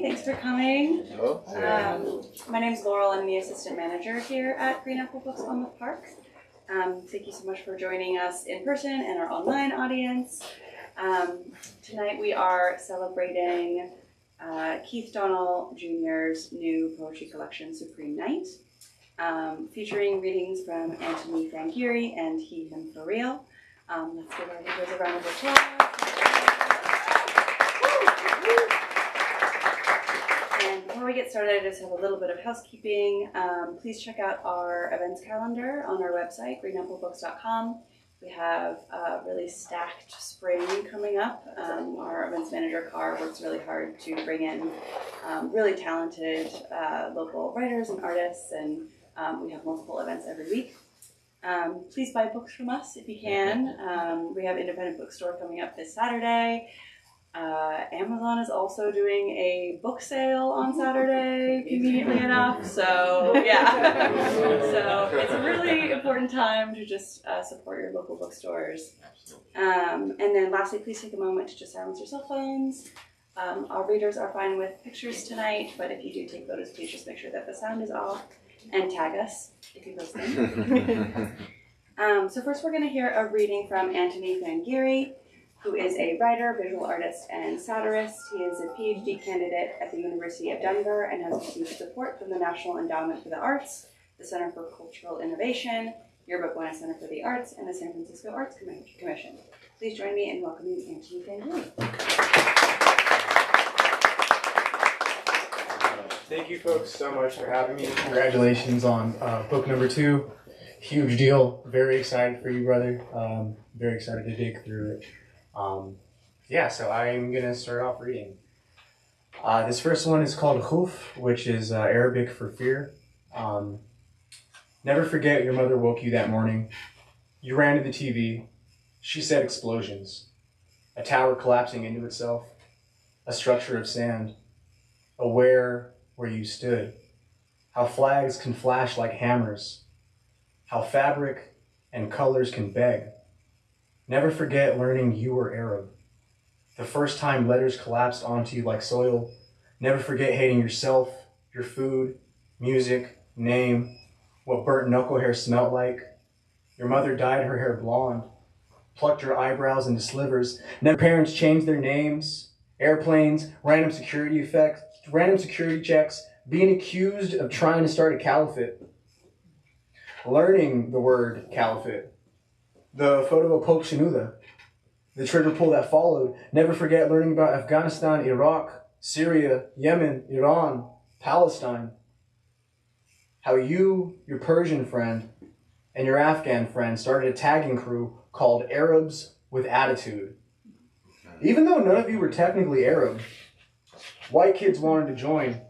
Thanks for coming. My name's Laurel. I'm the assistant manager here at Green Apple Books on the Park. Thank you so much for joining us in person and our online audience. Tonight we are celebrating Keith Donnell Jr.'s new poetry collection, Supreme Night, featuring readings from Anthony Fangiri and He, Him for Real. Let's give our readers a round of applause. And before we get started, I just have a little bit of housekeeping. Please check out our events calendar on our website, greenapplebooks.com. We have a really stacked spring coming up. Our events manager, Carr, works really hard to bring in really talented local writers and artists, and we have multiple events every week. Please buy books from us if you can. We have independent bookstore coming up this Saturday. Amazon is also doing a book sale on Saturday, conveniently enough. So yeah, so it's a really important time to just support your local bookstores. And then lastly, please take a moment to just silence your cell phones. Our readers are fine with pictures tonight, but if you do take photos, please just make sure that the sound is off and tag us if you post them. So first we're going to hear a reading from Anthony Fangiri, who is a writer, visual artist, and satirist. He is a PhD candidate at the University of Denver and has received support from the National Endowment for the Arts, the Center for Cultural Innovation, Yearbook Winner Center for the Arts, and the San Francisco Arts Commission. Please join me in welcoming Anthony Fangiri. Thank you folks so much for having me. Congratulations on book number 2. Huge deal. Very excited for you, brother. Very excited to dig through it. So I'm going to start off reading. This first one is called Khuf, which is Arabic for fear. Never forget your mother woke you that morning. You ran to the TV. She said explosions. A tower collapsing into itself. A structure of sand. Aware where you stood. How flags can flash like hammers. How fabric and colors can beg. Never forget learning you were Arab. The first time letters collapsed onto you like soil. Never forget hating yourself, your food, music, name, what burnt knuckle hair smelled like. Your mother dyed her hair blonde, plucked your eyebrows into slivers. Never parents changed their names, airplanes, random security checks, being accused of trying to start a caliphate. Learning the word caliphate. The photo of Pope Shenouda, the trigger pull that followed. Never forget learning about Afghanistan, Iraq, Syria, Yemen, Iran, Palestine. How you, your Persian friend, and your Afghan friend started a tagging crew called Arabs with Attitude. Even though none of you were technically Arab, white kids wanted to join.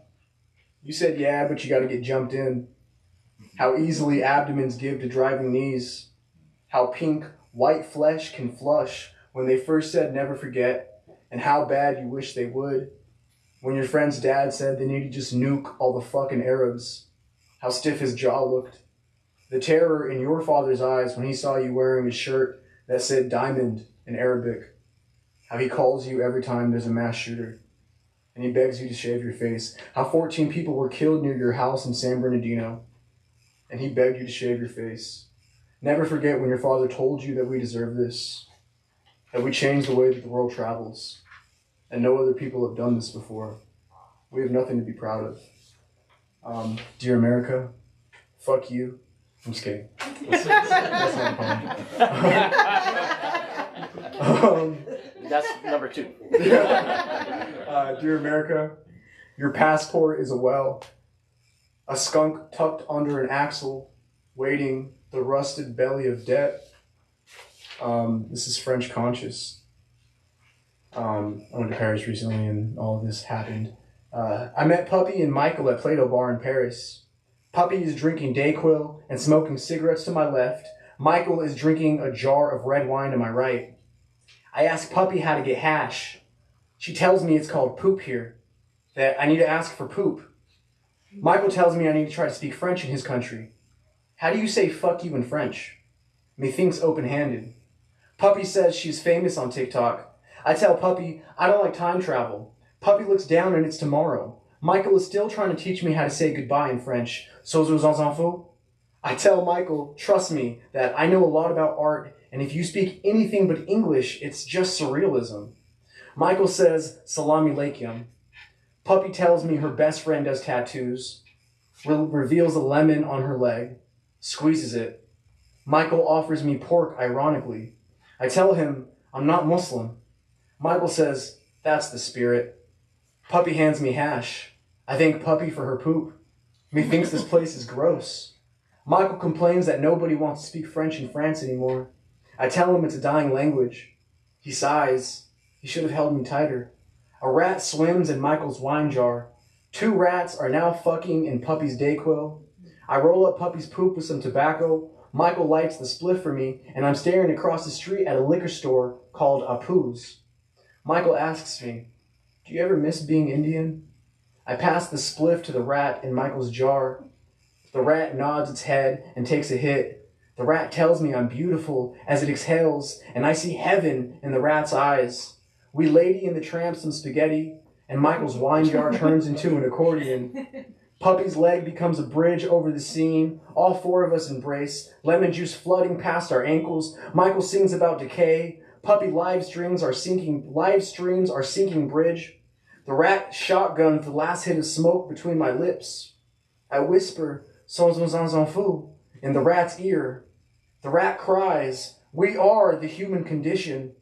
You said, yeah, but you got to get jumped in. How easily abdomens give to driving knees. How pink, white flesh can flush when they first said never forget, and how bad you wish they would. When your friend's dad said they need to just nuke all the fucking Arabs. How stiff his jaw looked. The terror in your father's eyes when he saw you wearing a shirt that said diamond in Arabic. How he calls you every time there's a mass shooter. And he begs you to shave your face. How 14 people were killed near your house in San Bernardino. And he begged you to shave your face. Never forget when your father told you that we deserve this, that we change the way that the world travels, and no other people have done this before. We have nothing to be proud of. Dear America, fuck you. I'm just kidding. That's not a poem. That's number 2. Dear America, your passport is a well, a skunk tucked under an axle, waiting the rusted belly of debt. This is French Conscious. I went to Paris recently and all of this happened. I met Puppy and Michael at Plato Bar in Paris. Puppy is drinking Dayquil and smoking cigarettes to my left. Michael is drinking a jar of red wine to my right. I ask Puppy how to get hash. She tells me it's called poop here, that I need to ask for poop. Michael tells me I need to try to speak French in his country. How do you say fuck you in French? Methinks open-handed. Puppy says she's famous on TikTok. I tell Puppy I don't like time travel, Puppy looks down and it's tomorrow. Michael is still trying to teach me how to say goodbye in French. Sois aux enfants? I tell Michael, trust me, that I know a lot about art, and if you speak anything but English, it's just surrealism. Michael says, Salam alaikum. Puppy tells me her best friend does tattoos, reveals a lemon on her leg, squeezes it. Michael offers me pork ironically. I tell him, I'm not Muslim. Michael says, that's the spirit. Puppy hands me hash. I thank Puppy for her poop. Methinks this place is gross. Michael complains that nobody wants to speak French in France anymore. I tell him it's a dying language. He sighs. He should have held me tighter. A rat swims in Michael's wine jar. 2 rats are now fucking in Puppy's Dayquil. I roll up Puppy's poop with some tobacco. Michael lights the spliff for me, and I'm staring across the street at a liquor store called Apu's. Michael asks me, do you ever miss being Indian? I pass the spliff to the rat in Michael's jar. The rat nods its head and takes a hit. The rat tells me I'm beautiful as it exhales, and I see heaven in the rat's eyes. We Lady and the Tramp some spaghetti, and Michael's wine jar turns into an accordion. Puppy's leg becomes a bridge over the scene. All 4 of us embrace, lemon juice flooding past our ankles. Michael sings about decay. Puppy live streams are sinking bridge. The rat shotguns the last hit of smoke between my lips. I whisper, sans enfants, in the rat's ear. The rat cries, we are the human condition.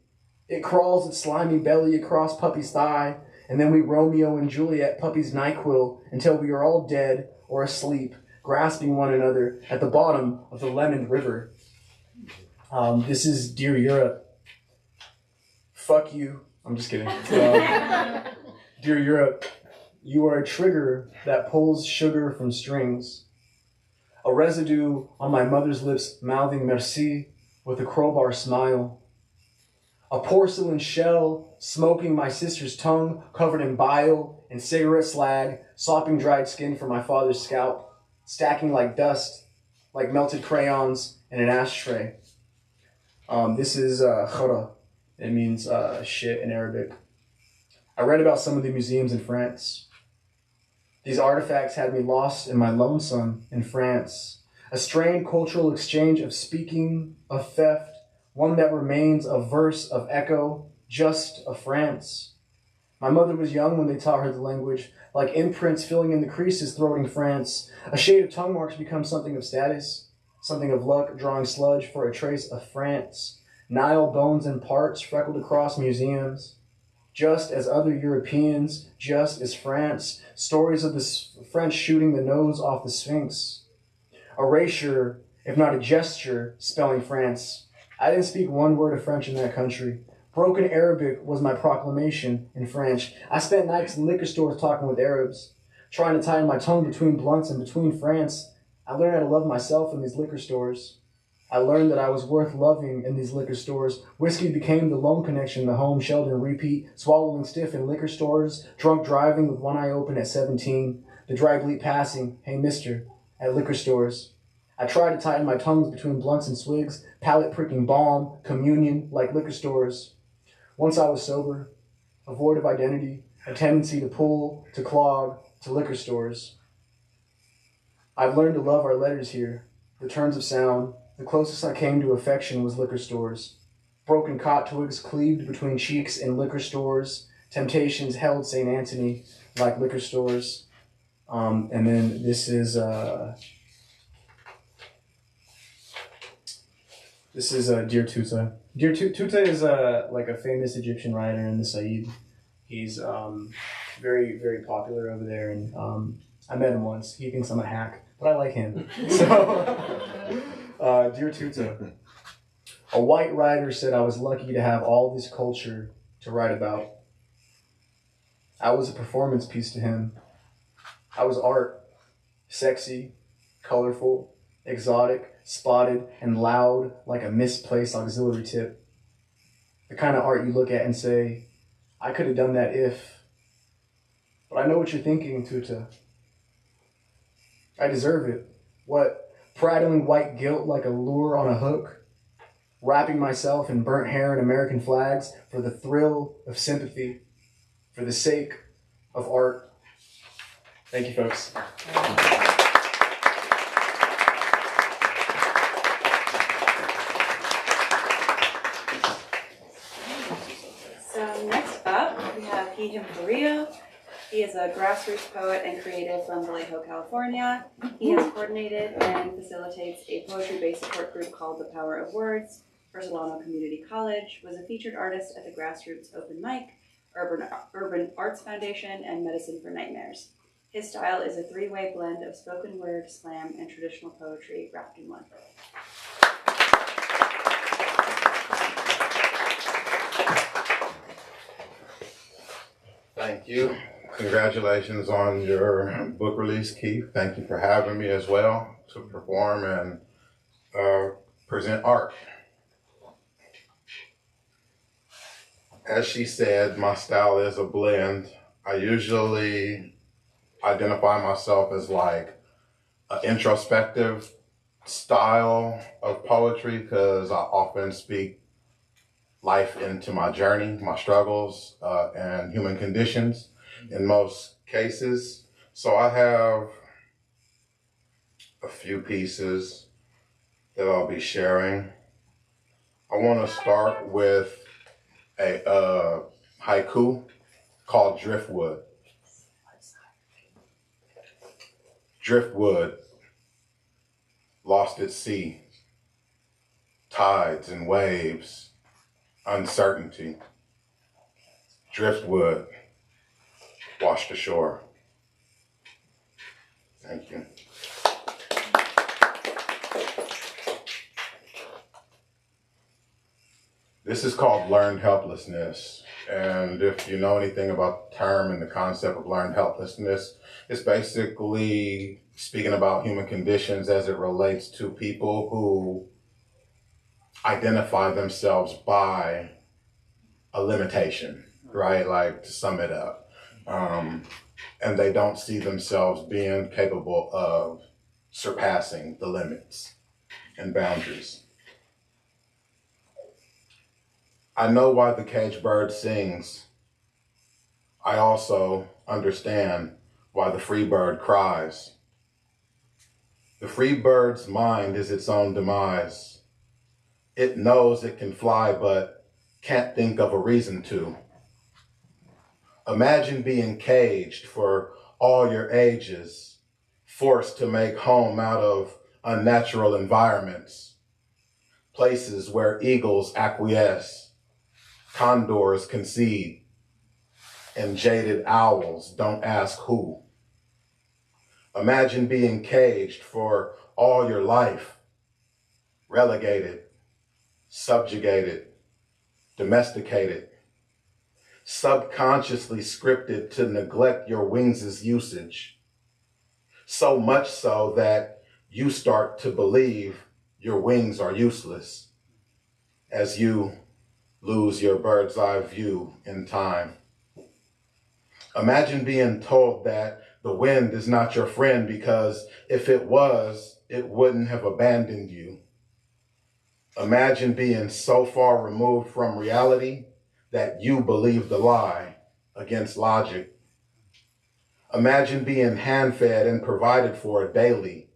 It crawls its slimy belly across Puppy's thigh, and then we Romeo and Juliet Puppy's NyQuil until we are all dead or asleep, grasping one another at the bottom of the Lemon River. This is Dear Europe. Fuck you. I'm just kidding. Dear Europe, you are a trigger that pulls sugar from strings. A residue on my mother's lips mouthing merci with a crowbar smile. A porcelain shell smoking my sister's tongue covered in bile and cigarette slag, sopping dried skin from my father's scalp, stacking like dust, like melted crayons in an ashtray. This is khara. It means shit in Arabic. I read about some of the museums in France. These artifacts had me lost in my lonesome in France. A strained cultural exchange of speaking, of theft, one that remains a verse of echo, just of France. My mother was young when they taught her the language, like imprints filling in the creases throating France. A shade of tongue marks becomes something of status, something of luck, drawing sludge for a trace of France. Nile bones and parts freckled across museums. Just as other Europeans, just as France, stories of the French shooting the nose off the Sphinx. Erasure, if not a gesture, spelling France. I didn't speak one word of French in that country. Broken Arabic was my proclamation in French. I spent nights in liquor stores talking with Arabs, trying to tighten my tongue between blunts and between France. I learned how to love myself in these liquor stores. I learned that I was worth loving in these liquor stores. Whiskey became the lone connection, the home, Sheldon repeat, swallowing stiff in liquor stores, drunk driving with one eye open at 17, the dry bleep passing, hey mister, at liquor stores. I tried to tighten my tongues between blunts and swigs, palate pricking balm, communion, like liquor stores. Once I was sober, a void of identity, a tendency to pull, to clog, to liquor stores. I've learned to love our letters here, the turns of sound. The closest I came to affection was liquor stores. Broken cot twigs cleaved between cheeks in liquor stores. Temptations held St. Anthony like liquor stores. And then this is Dear Tuta. Dear Tuta is like a famous Egyptian writer in the Said. He's very, very popular over there, and I met him once. He thinks I'm a hack, but I like him. So, Dear Tuta. A white writer said I was lucky to have all this culture to write about. I was a performance piece to him. I was art, sexy, colorful, exotic, spotted, and loud like a misplaced auxiliary tip. The kind of art you look at and say, I could have done that if. But I know what you're thinking, Tuta. I deserve it. What? Prattling white guilt like a lure on a hook? Wrapping myself in burnt hair and American flags for the thrill of sympathy, for the sake of art. Thank you, folks. So next up, we have He, Him, Rio. He is a grassroots poet and creative from Vallejo, California. He has coordinated and facilitates a poetry-based support group called The Power of Words for Solano Community College, was a featured artist at the Grassroots Open Mic, Urban Arts Foundation, and Medicine for Nightmares. His style is a three-way blend of spoken word, slam, and traditional poetry wrapped in one. Thank you. Congratulations on your book release, Keith. Thank you for having me as well to perform and present art. As she said, my style is a blend. I usually identify myself as like an introspective style of poetry because I often speak life into my journey, my struggles, and human conditions in most cases. So I have a few pieces that I'll be sharing. I want to start with a haiku called Driftwood. Driftwood lost at sea, tides and waves, uncertainty. Driftwood washed ashore. Thank you. This is called learned helplessness. And if you know anything about the term and the concept of learned helplessness, it's basically speaking about human conditions as it relates to people who identify themselves by a limitation, right? Like, to sum it up. And they don't see themselves being capable of surpassing the limits and boundaries. I know why the caged bird sings. I also understand why the free bird cries. The free bird's mind is its own demise. It knows it can fly, but can't think of a reason to. Imagine being caged for all your ages, forced to make home out of unnatural environments, places where eagles acquiesce, condors concede, and jaded owls don't ask who. Imagine being caged for all your life, relegated, subjugated, domesticated, subconsciously scripted to neglect your wings' usage, so much so that you start to believe your wings are useless as you lose your bird's eye view in time. Imagine being told that the wind is not your friend because if it was, it wouldn't have abandoned you. Imagine being so far removed from reality that you believe the lie against logic. Imagine being hand-fed and provided for daily,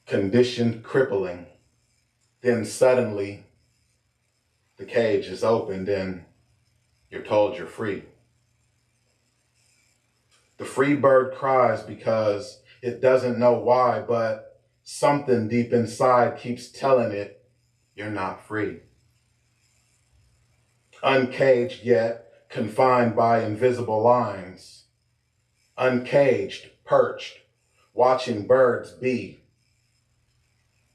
conditioned, crippling. Then suddenly, the cage is opened and you're told you're free. The free bird cries because it doesn't know why, but something deep inside keeps telling it you're not free. Uncaged yet confined by invisible lines. Uncaged, perched, watching birds be.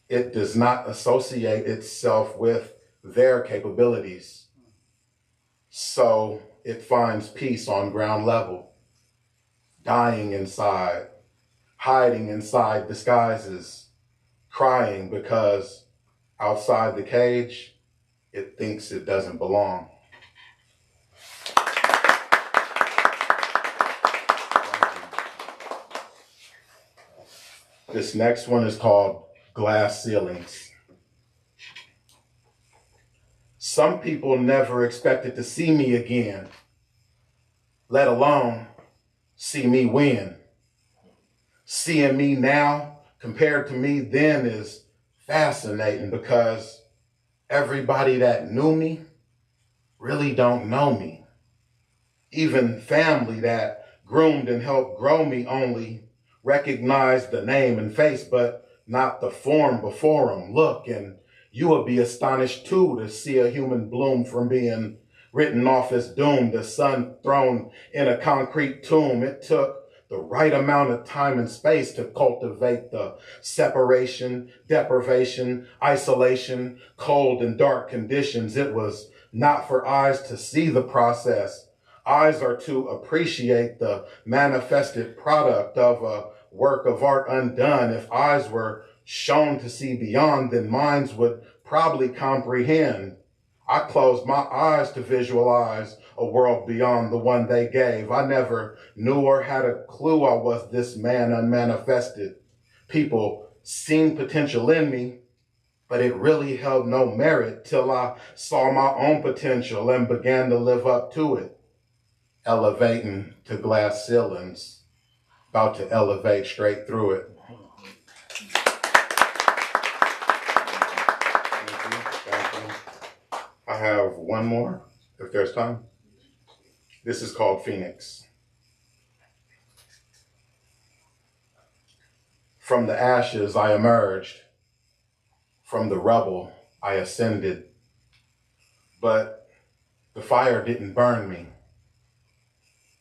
It does not associate itself with their capabilities. So it finds peace on ground level, dying inside, hiding inside disguises, crying because outside the cage, it thinks it doesn't belong. This next one is called Glass Ceilings. Some people never expected to see me again. let alone see me win. Seeing me now compared to me then is fascinating because everybody that knew me really don't know me. Even family that groomed and helped grow me only recognize the name and face, but not the form before them. Look, and you would be astonished too to see a human bloom from being written off as doomed, the sun thrown in a concrete tomb. It took the right amount of time and space to cultivate the separation, deprivation, isolation, cold and dark conditions. It was not for eyes to see the process. Eyes are to appreciate the manifested product of a work of art undone. If eyes were shown to see beyond, then minds would probably comprehend. I closed my eyes to visualize a world beyond the one they gave. I never knew or had a clue I was this man unmanifested. People seen potential in me, but it really held no merit till I saw my own potential and began to live up to it. Elevating to glass ceilings, about to elevate straight through it. Thank you. I have one more, if there's time. This is called Phoenix. From the ashes I emerged. From the rubble I ascended. But the fire didn't burn me.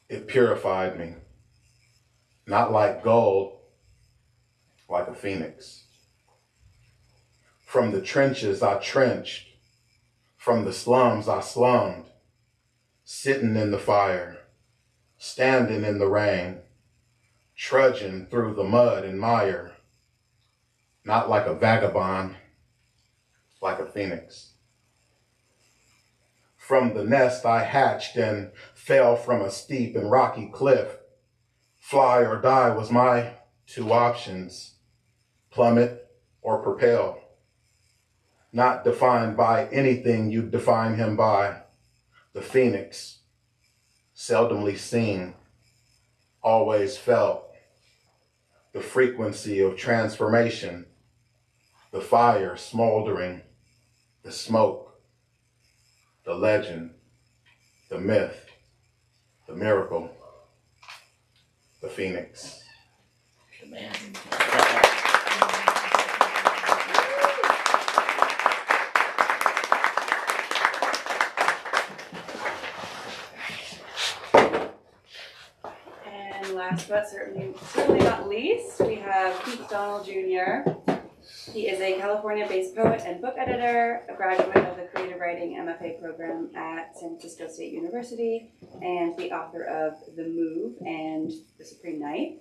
It purified me. Not like gold, like a phoenix. From the trenches I trenched. From the slums I slummed. Sitting in the fire, standing in the rain, trudging through the mud and mire, not like a vagabond, like a phoenix. From the nest I hatched and fell from a steep and rocky cliff. Fly or die was my two options, plummet or propel, not defined by anything you define him by. The phoenix, seldomly seen, always felt. The frequency of transformation, the fire smoldering, the smoke, the legend, the myth, the miracle, the phoenix. The man. Last but certainly not least, we have Donnell Jr. He is a California-based poet and book editor, a graduate of the creative writing MFA program at San Francisco State University, and the author of The Move and Supreme Night.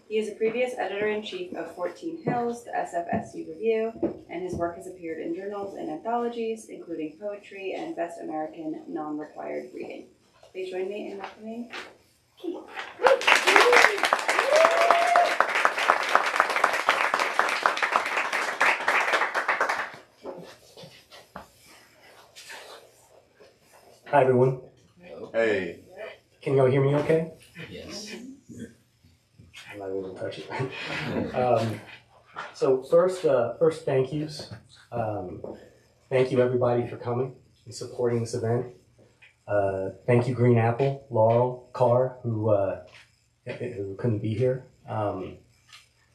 He is a previous editor-in-chief of 14 Hills, the SFSU Review, and his work has appeared in journals and anthologies, including poetry and Best American Non-Required Reading. Please join me in welcoming Keith. Hi, everyone. Hey. Can y'all hear me okay? Yes. I'm not able to touch it. So first thank yous. Thank you, everybody, for coming and supporting this event. Thank you, Green Apple, Laurel, Carr, who couldn't be here.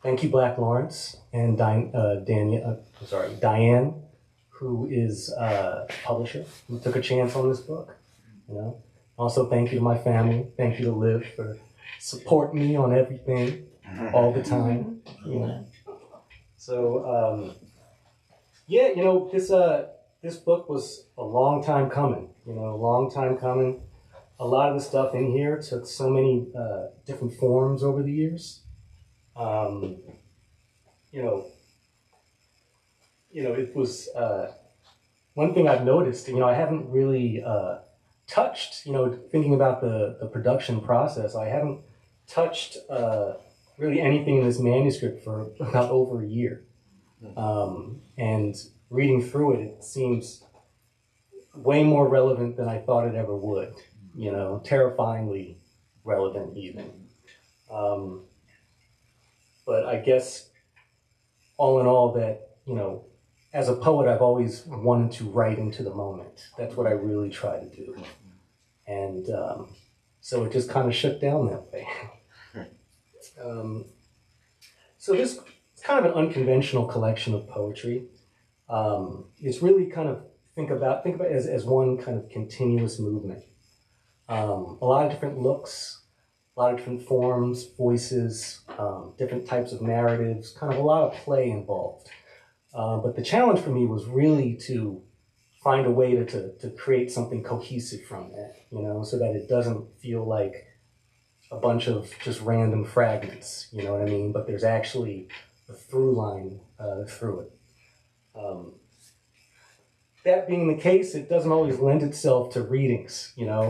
Thank you, Black Lawrence, and Diane, who is a publisher, who took a chance on this book. You know. Also, thank you to my family. Thank you to Liv for supporting me on everything, all the time. You know. So, yeah, you know, this book was a long time coming. You know, a long time coming. A lot of the stuff in here took so many different forms over the years. It was one thing I've noticed. You know, I haven't really touched. You know, thinking about the production process, I haven't touched really anything in this manuscript for about over a year. And reading through it, it seems way more relevant than I thought it ever would. you know, terrifyingly relevant even. But I guess all in all that, you know, as a poet, I've always wanted to write into the moment. That's what I really try to do. And so it just kind of shut down that way. So this is kind of an unconventional collection of poetry. It's really kind of think about it as one kind of continuous movement. A lot of different looks, a lot of different forms, voices, different types of narratives, kind of a lot of play involved. But the challenge for me was really to find a way to create something cohesive from that, you know, so that it doesn't feel like a bunch of just random fragments, you know what I mean? But there's actually a through line through it. That being the case, it doesn't always lend itself to readings, you know,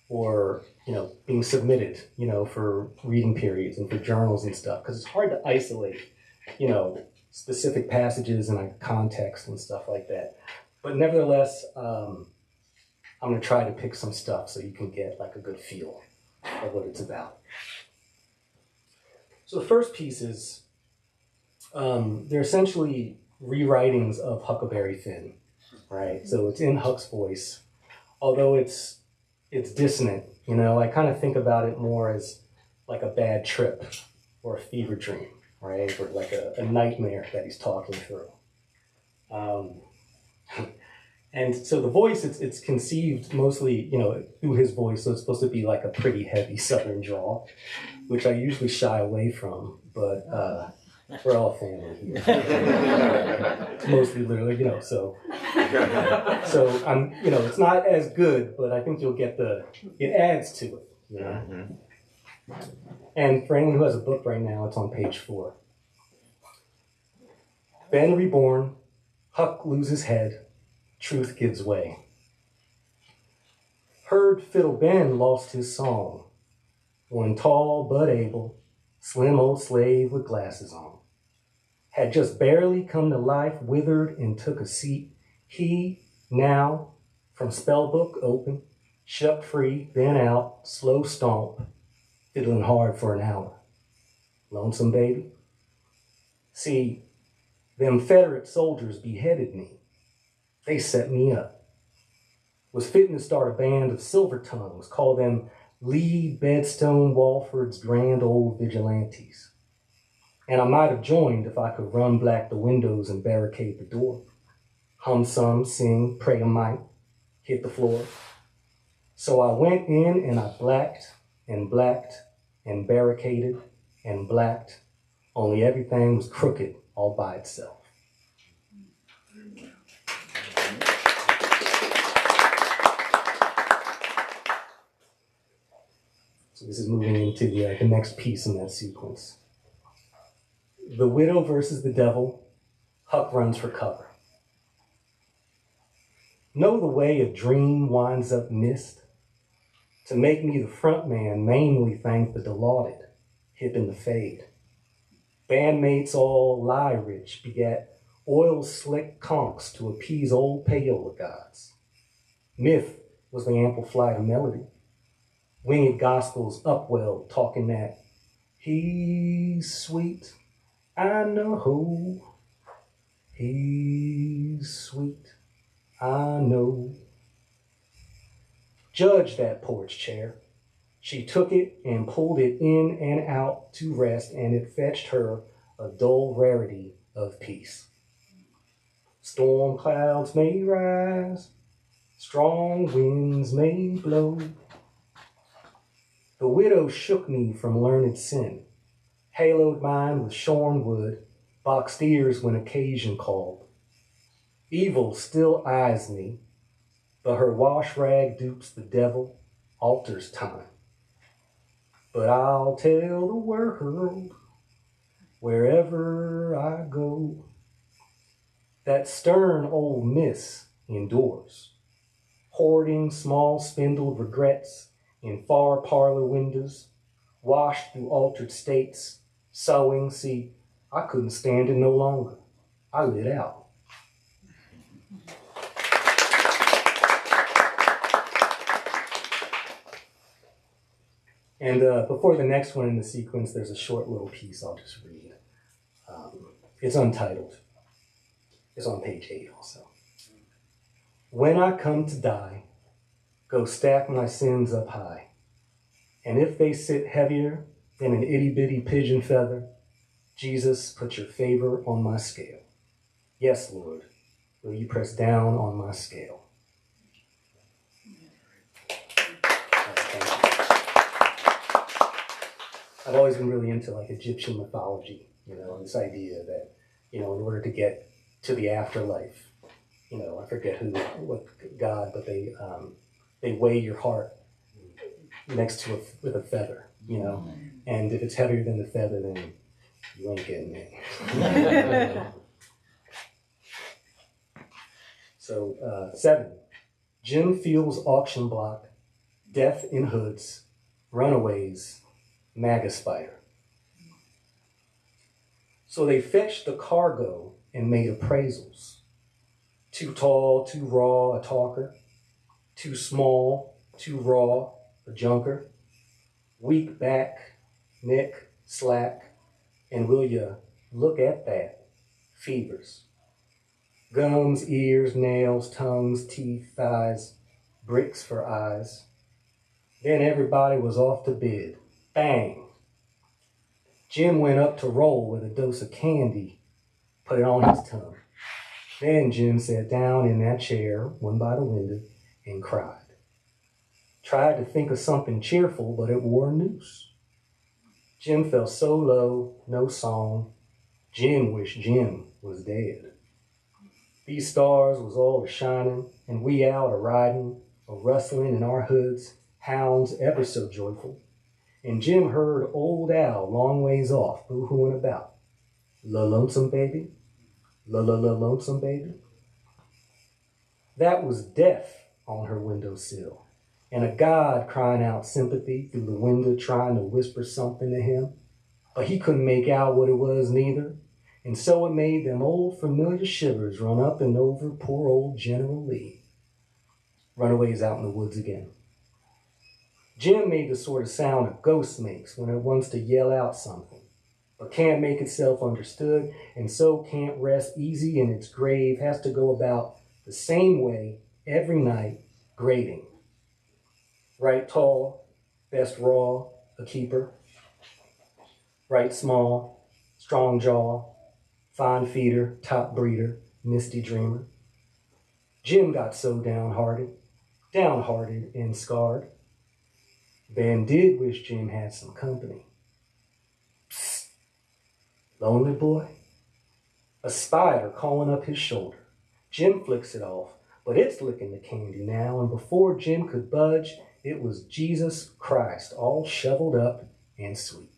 or you know, being submitted, you know, for reading periods and for journals and stuff, because it's hard to isolate, you know, specific passages and like context and stuff like that. But nevertheless, I'm going to try to pick some stuff so you can get like a good feel of what it's about. So the first piece is, they're essentially rewritings of Huckleberry Finn, right? So it's in Huck's voice, although it's dissonant, you know. I kind of think about it more as like a bad trip or a fever dream, right? Or like a nightmare that he's talking through. And so the voice, it's conceived mostly, you know, through his voice. So it's supposed to be like a pretty heavy Southern drawl, which I usually shy away from, but we're all family here. Mostly literally, you know, so I'm, you know, it's not as good, but I think you'll get it adds to it, you know. And for anyone who has a book right now, it's on page 4. Ben reborn, Huck loses head, truth gives way. Heard Fiddle Ben lost his song. One tall but able, slim old slave with glasses on. Had just barely come to life, withered and took a seat. He, now, from spellbook open, shut free, then out, slow stomp, fiddling hard for an hour. Lonesome baby? See, them Confederate soldiers beheaded me. They set me up. Was fitting to start a band of silver tongues, call them Lee Bedstone Walford's grand old vigilantes. And I might have joined if I could run black the windows and barricade the door. Hum some, sing, pray a mite, hit the floor. So I went in and I blacked and barricaded and blacked, only everything was crooked all by itself. So this is moving into the next piece in that sequence. The widow versus the devil, Huck runs for cover. Know the way a dream winds up missed? To make me the front man, mainly thank the delauded, hip in the fade. Bandmates all lie rich, begat oil-slick conks to appease old payola gods. Myth was the ample flight of melody. Winged gospels upwelled, talking that he's sweet, I know. He's sweet, I know. Judge that porch chair. She took it and pulled it in and out to rest, and it fetched her a dull rarity of peace. Storm clouds may rise, strong winds may blow. The widow shook me from learned sin, haloed mine with shorn wood, boxed ears when occasion called. Evil still eyes me, but her wash rag dupes the devil, alters time. But I'll tell the world, wherever I go, that stern old miss endures, hoarding small spindled regrets in far parlor windows, washed through altered states, sewing. See, I couldn't stand it no longer. I lit out. And before the next one in the sequence, there's a short little piece I'll just read. It's untitled. It's on page 8 also. When I come to die, go stack my sins up high. And if they sit heavier than an itty-bitty pigeon feather, Jesus, put your favor on my scale. Yes, Lord, will you press down on my scale? I've always been really into like Egyptian mythology, you know, this idea that, you know, in order to get to the afterlife, you know, I forget what God, but they weigh your heart next to with a feather, you know, and if it's heavier than the feather, then you ain't getting it. So 7, Jim Field's auction block, death in hoods, runaways, MAGA spider. So they fetched the cargo and made appraisals. Too tall, too raw, a talker. Too small, too raw, a junker. Weak back, neck, slack, and will ya look at that? Fevers. Gums, ears, nails, tongues, teeth, thighs, bricks for eyes. Then everybody was off to bid. Bang! Jim went up to roll with a dose of candy, put it on his tongue. Then Jim sat down in that chair, one by the window, and cried. Tried to think of something cheerful, but it wore a noose. Jim fell so low, no song. Jim wished Jim was dead. These stars was all a-shining, and we out a-riding, a-rustling in our hoods, hounds ever so joyful. And Jim heard old Al long ways off, boo-hooing about. La lonesome baby, la lonesome baby. That was death on her windowsill, and a God crying out sympathy through the window trying to whisper something to him, but he couldn't make out what it was neither, and so it made them old familiar shivers run up and over poor old General Lee. Runaways out in the woods again. Jim made the sort of sound a ghost makes when it wants to yell out something, but can't make itself understood, and so can't rest easy in its grave, has to go about the same way every night, grading. Right tall, best raw, a keeper. Right small, strong jaw, fine feeder, top breeder, misty dreamer. Jim got so downhearted and scarred. Ben did wish Jim had some company. Psst, lonely boy? A spider calling up his shoulder. Jim flicks it off, but it's licking the candy now, and before Jim could budge, it was Jesus Christ, all shoveled up and sweet.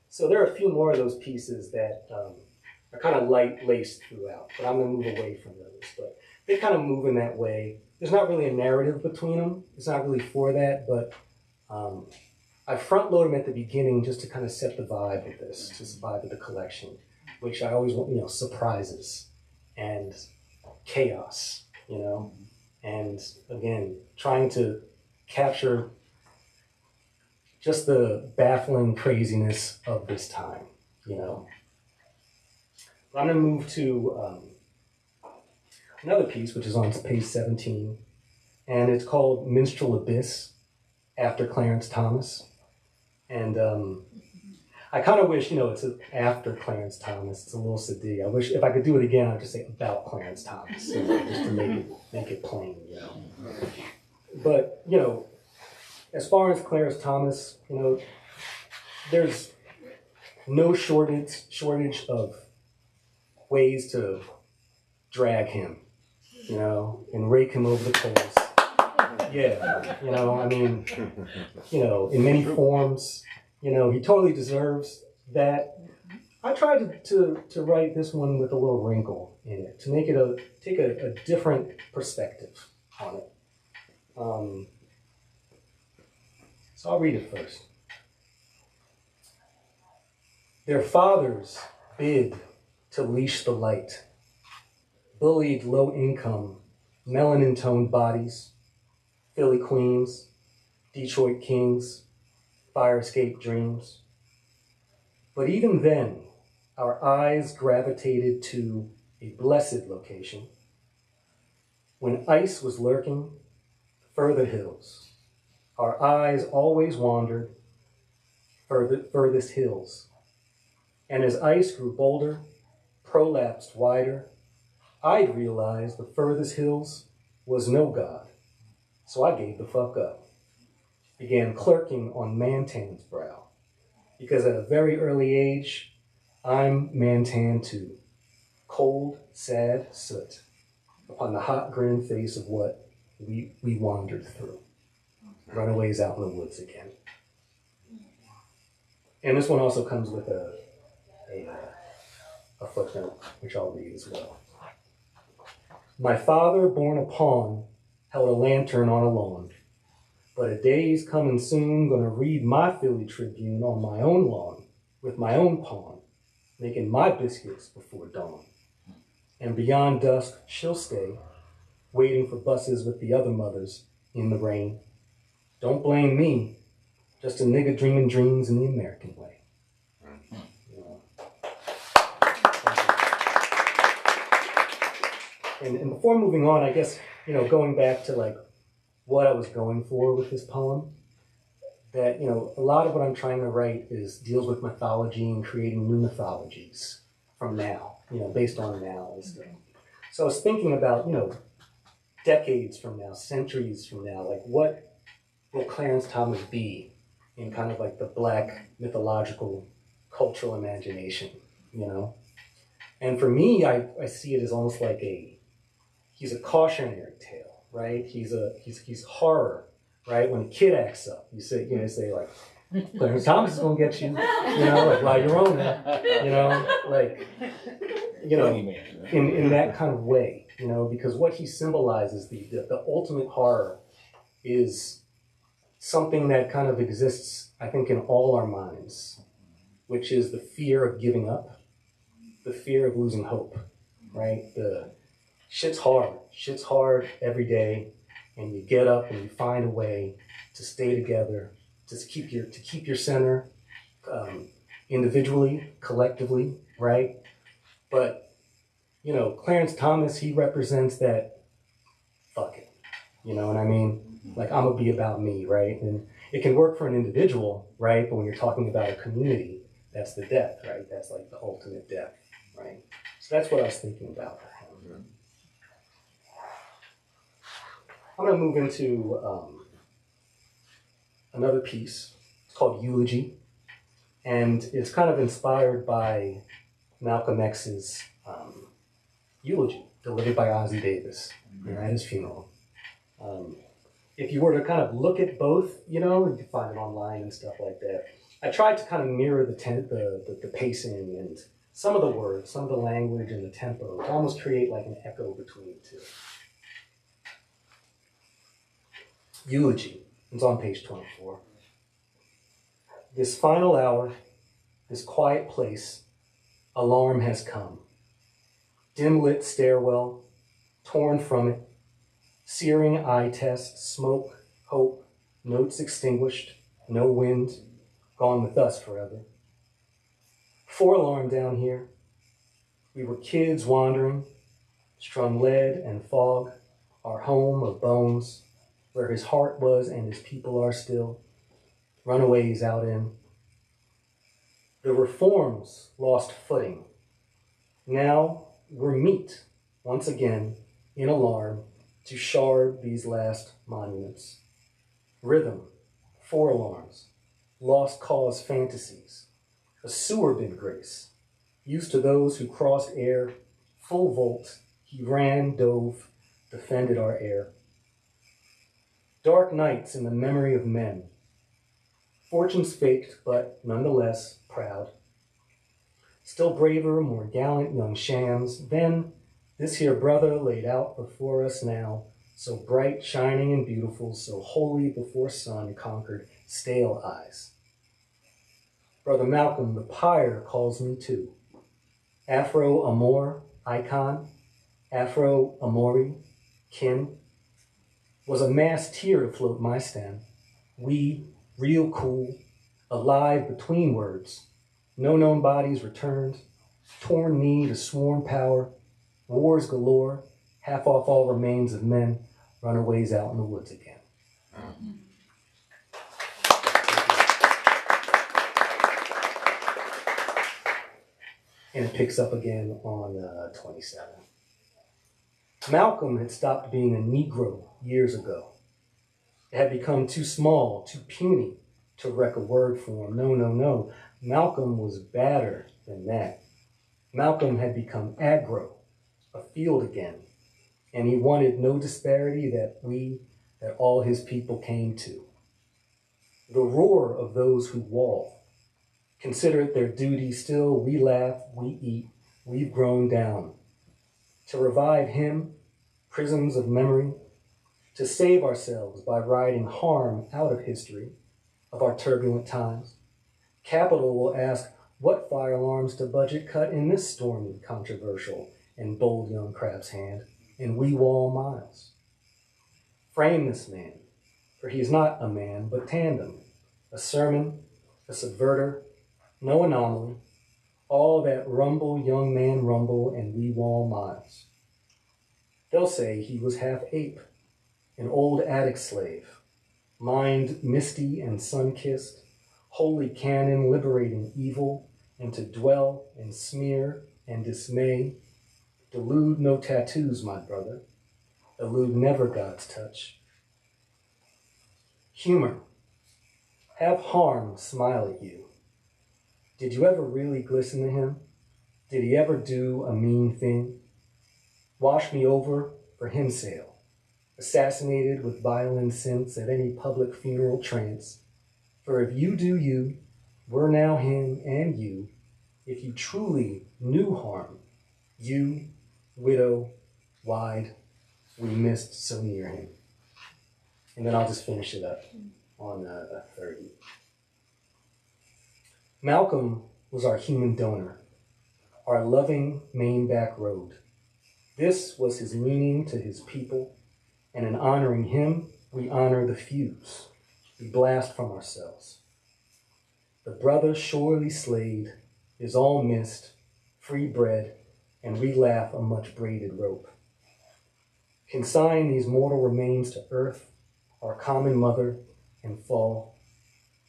So there are a few more of those pieces that are kind of light-laced throughout, but I'm going to move away from those. But they kind of move in that way. There's not really a narrative between them. It's not really for that, but I front-load them at the beginning just to kind of set the vibe of this, just the vibe of the collection, which I always want, you know, surprises and chaos, you know, and again, trying to capture just the baffling craziness of this time, you know. I'm going to move to another piece, which is on page 17, and it's called Minstrel Abyss, after Clarence Thomas. And I kind of wish, you know, it's after Clarence Thomas. It's a little sedate. I wish if I could do it again, I'd just say about Clarence Thomas, you know, just to make it plain, you know. But, you know, as far as Clarence Thomas, you know, there's no shortage of ways to drag him, you know, and rake him over the coals. Yeah, you know, I mean, you know, in many forms, you know, he totally deserves that. I tried to write this one with a little wrinkle in it, to make it take a different perspective on it. So I'll read it first. Their fathers bid to leash the light, bullied low-income, melanin-toned bodies, Philly queens, Detroit kings, fire escape dreams. But even then, our eyes gravitated to a blessed location. When ice was lurking, further hills, our eyes always wandered furthest hills. And as ice grew bolder, prolapsed wider, I'd realized the furthest hills was no God. So I gave the fuck up. Began clerking on Mantan's brow. Because at a very early age, I'm Mantan too. Cold, sad soot upon the hot grin face of what we wandered through. Runaways out in the woods again. And this one also comes with a footnote, which I'll read as well. My father, born a pawn, held a lantern on a lawn. But a day's coming soon, gonna read my Philly Tribune on my own lawn, with my own pawn, making my biscuits before dawn. And beyond dusk, she'll stay, waiting for buses with the other mothers in the rain. Don't blame me, just a nigga dreaming dreams in the American way. And before moving on, I guess, going back to like what I was going for with this poem, that, a lot of what I'm trying to write deals with mythology and creating new mythologies from now, based on now and stuff. So I was thinking about, decades from now, centuries from now, like what will Clarence Thomas be in kind of like the Black mythological cultural imagination, And for me, I see it as almost like he's a cautionary tale, right? He's horror, right? When a kid acts up, you say like, Clarence Thomas is gonna get you, like La Llorona, in that kind of way, because what he symbolizes, the ultimate horror, is something that kind of exists, I think, in all our minds, which is the fear of giving up, the fear of losing hope, right? Shit's hard every day, and you get up and you find a way to stay together, to keep your center, individually, collectively, right? But, Clarence Thomas, he represents that, fuck it, you know what I mean? Like, I'm gonna be about me, right? And it can work for an individual, right? But when you're talking about a community, that's the death, right? That's like the ultimate death, right? So that's what I was thinking about. I'm gonna move into another piece. It's called Eulogy, and it's kind of inspired by Malcolm X's eulogy delivered by Ozzie Davis at his funeral. If you were to kind of look at both, you can find it online and stuff like that. I tried to kind of mirror the pacing and some of the words, some of the language and the tempo to almost create like an echo between the two. Eulogy. It's on page 24. This final hour, this quiet place, alarm has come. Dim-lit stairwell, torn from it, searing eye test, smoke, hope, notes extinguished, no wind, gone with us forever. Forlorn down here. We were kids wandering, strung lead and fog, our home of bones, where his heart was and his people are still, runaways out in. The reforms lost footing. Now we're meat, once again, in alarm, to shard these last monuments. Rhythm, 4 alarms, lost cause fantasies, a sewer bin grace, used to those who crossed air, full volt, he ran, dove, defended our air. Dark nights in the memory of men, fortunes faked, but nonetheless proud. Still braver, more gallant young shams, then this here brother laid out before us now, so bright, shining, and beautiful, so holy before sun conquered stale eyes. Brother Malcolm, the pyre, calls me too. Afro Amor, icon, Afro, Amori, Kin, was a masked tear to float my stem. We, real cool, alive between words, no known bodies returned, torn knee to sworn power, wars galore, half off all remains of men, runaways out in the woods again. And it picks up again on 27. Malcolm had stopped being a Negro years ago. It had become too small, too puny to wreck a word form. No, no, no. Malcolm was badder than that. Malcolm had become aggro, a field again, and he wanted no disparity that all his people came to. The roar of those who wall, consider it their duty still, we laugh, we eat, we've grown down. To revive him, prisms of memory, to save ourselves by riding harm out of history, of our turbulent times. Capital will ask, what fire alarms to budget cut in this stormy, controversial, and bold young crab's hand, and we wall miles? Frame this man, for he is not a man, but tandem, a sermon, a subverter, no anomaly, all that rumble, young man rumble, and we wall miles. They'll say he was half ape, an old attic slave, mind misty and sun-kissed, holy canon liberating evil, and to dwell and smear and dismay. Delude no tattoos, my brother. Elude never God's touch. Humor. Have harm smile at you. Did you ever really glisten to him? Did he ever do a mean thing? Wash me over for him sale, assassinated with violin sense at any public funeral trance. For if you do you, we're now him and you. If you truly knew harm, you, widow, wide, we missed so near him. And then I'll just finish it up on 30. Malcolm was our human donor, our loving main back road. This was his meaning to his people, and in honoring him, we honor the fuse. We blast from ourselves. The brother surely slayed is all missed, free bread, and we laugh a much braided rope. Consign these mortal remains to earth, our common mother, and fall,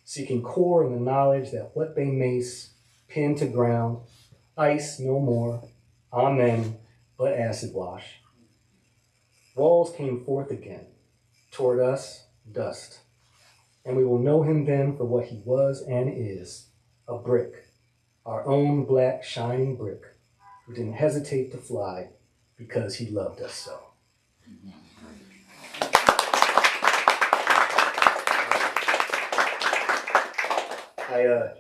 seeking core in the knowledge that what they mace, pin to ground, ice no more, amen, but acid wash. Walls came forth again, toward us, dust, and we will know him then for what he was and is, a brick, our own black shining brick, who didn't hesitate to fly because he loved us so. I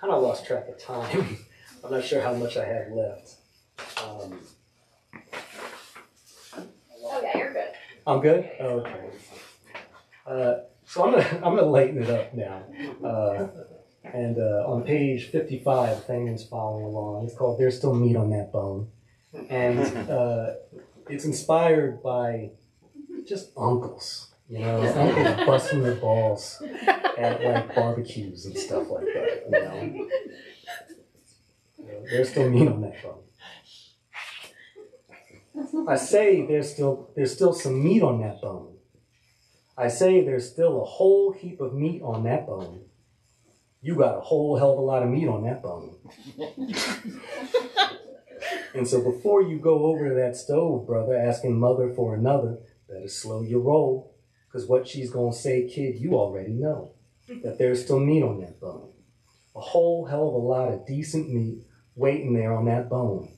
kind of lost track of time. I'm not sure how much I have left. Oh yeah, you're good. I'm good? Okay. So I'm gonna lighten it up now. And on page 55, Thane's following along. It's called "There's Still Meat on That Bone," and it's inspired by just uncles. You know, uncles busting their balls at like barbecues and stuff like that. You know, there's still meat on that bone. I say there's still some meat on that bone. I say there's still a whole heap of meat on that bone. You got a whole hell of a lot of meat on that bone. And so before you go over to that stove, brother, asking mother for another, better slow your roll. Because what she's going to say, kid, you already know. That there's still meat on that bone. A whole hell of a lot of decent meat waiting there on that bone.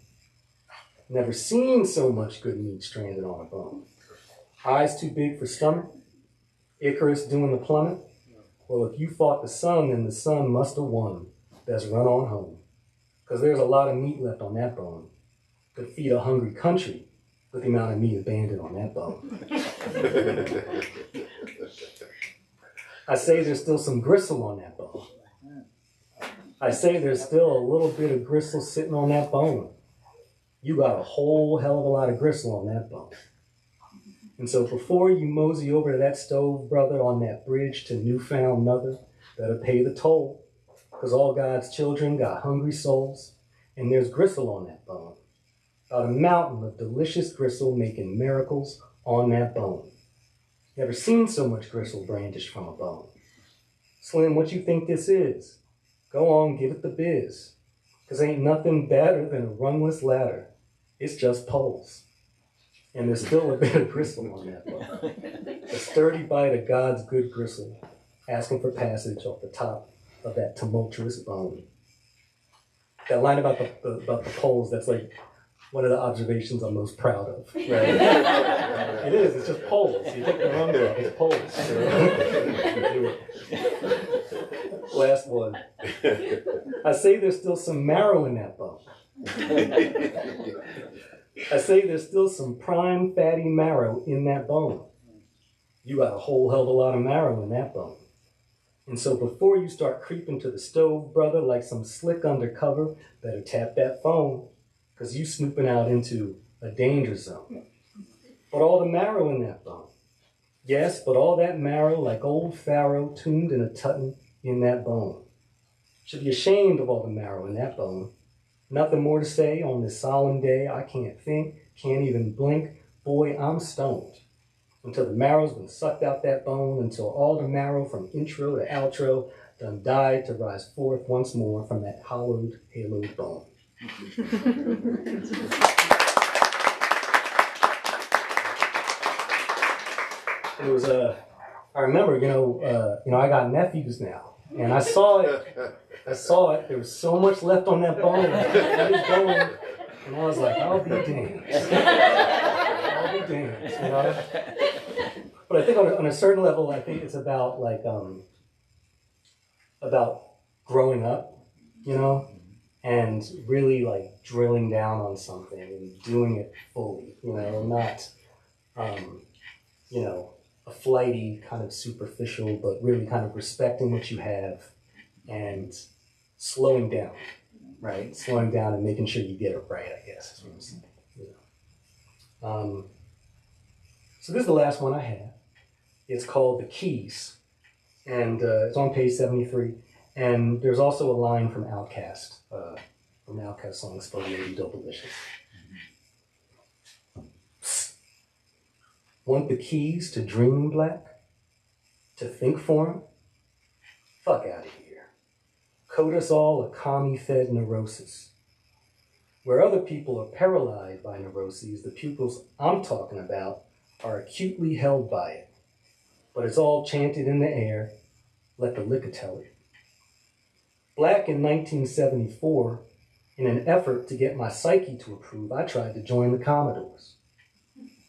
Never seen so much good meat stranded on a bone. Eyes too big for stomach. Icarus doing the plummet. Well, if you fought the sun, then the sun must have won. Best run on home. Because there's a lot of meat left on that bone. Could feed a hungry country with the amount of meat abandoned on that bone. I say there's still some gristle on that bone. I say there's still a little bit of gristle sitting on that bone. you got a whole hell of a lot of gristle on that bone. And so before you mosey over to that stove, brother, on that bridge to newfound mother, better pay the toll, because all God's children got hungry souls, and there's gristle on that bone. About a mountain of delicious gristle making miracles on that bone. Never seen so much gristle brandished from a bone. Slim, what you think this is? Go on, give it the biz. Cause ain't nothing better than a rungless ladder. It's just poles. And there's still a bit of gristle on that bone. A sturdy bite of God's good gristle, asking for passage off the top of that tumultuous bone. That line about the poles, that's like one of the observations I'm most proud of, right? It is, it's just poles. You take the wrong off, it's poles. Last one. I say there's still some marrow in that bone. I say there's still some prime fatty marrow in that bone. You got a whole hell of a lot of marrow in that bone. And so before you start creeping to the stove, brother, like some slick undercover, better tap that phone, because you snooping out into a danger zone. But all the marrow in that bone. Yes, but all that marrow like old Pharaoh tuned in a tutton in that bone. Should be ashamed of all the marrow in that bone. Nothing more to say on this solemn day. I can't think, can't even blink. Boy, I'm stoned. Until the marrow's been sucked out that bone, until all the marrow from intro to outro done died to rise forth once more from that hollowed, haloed bone. It was I remember, I got nephews now, and I saw it. There was so much left on that bone. That is bone, and I was like, I'll be damned. I'll be damned, But I think on a certain level, I think it's about about growing up, and really like drilling down on something and doing it fully, not, a flighty kind of superficial, but really kind of respecting what you have and slowing down, right? Slowing down and making sure you get it right, I guess is what I'm saying. So this is the last one I have. It's called The Keys, and it's on page 73. And there's also a line from Outkast, from Outkast song Exfoliating Dope-alicious. Psst. Want the keys to dreaming black? To think for 'em? Fuck out of here. Code us all a commie-fed neurosis. Where other people are paralyzed by neuroses, the pupils I'm talking about are acutely held by it. But it's all chanted in the air. Let the liquor tell it. Black in 1974, in an effort to get my psyche to approve, I tried to join the Commodores.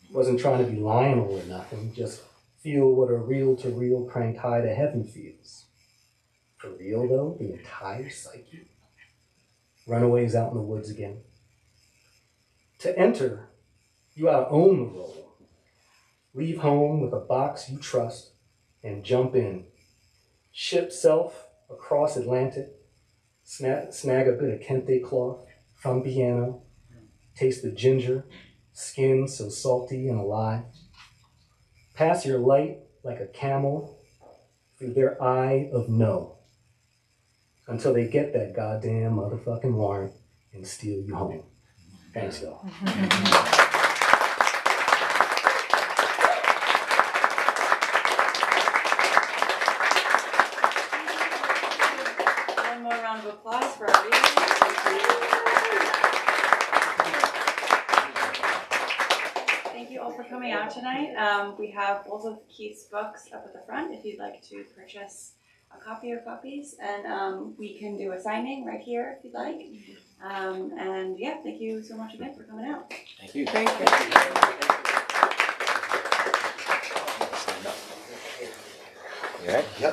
Wasn't trying to be Lionel or nothing, just feel what a reel-to-reel cranked high to heaven feels. For real though, the entire psyche. Runaways out in the woods again. To enter, you ought to own the role. Leave home with a box you trust and jump in. Ship self across Atlantic, snag a bit of kente cloth from piano, taste the ginger, skin so salty and alive. Pass your light like a camel through their eye of no until they get that goddamn motherfucking warrant and steal you home. Thanks, y'all. One more round of applause for our readers. Thank you all for coming out tonight. We have both of Keith's books up at the front if you'd like to purchase a copy or copies, and we can do a signing right here if you'd like. And yeah, thank you so much again for coming out. Thank you. Thank you. You all right? Yep.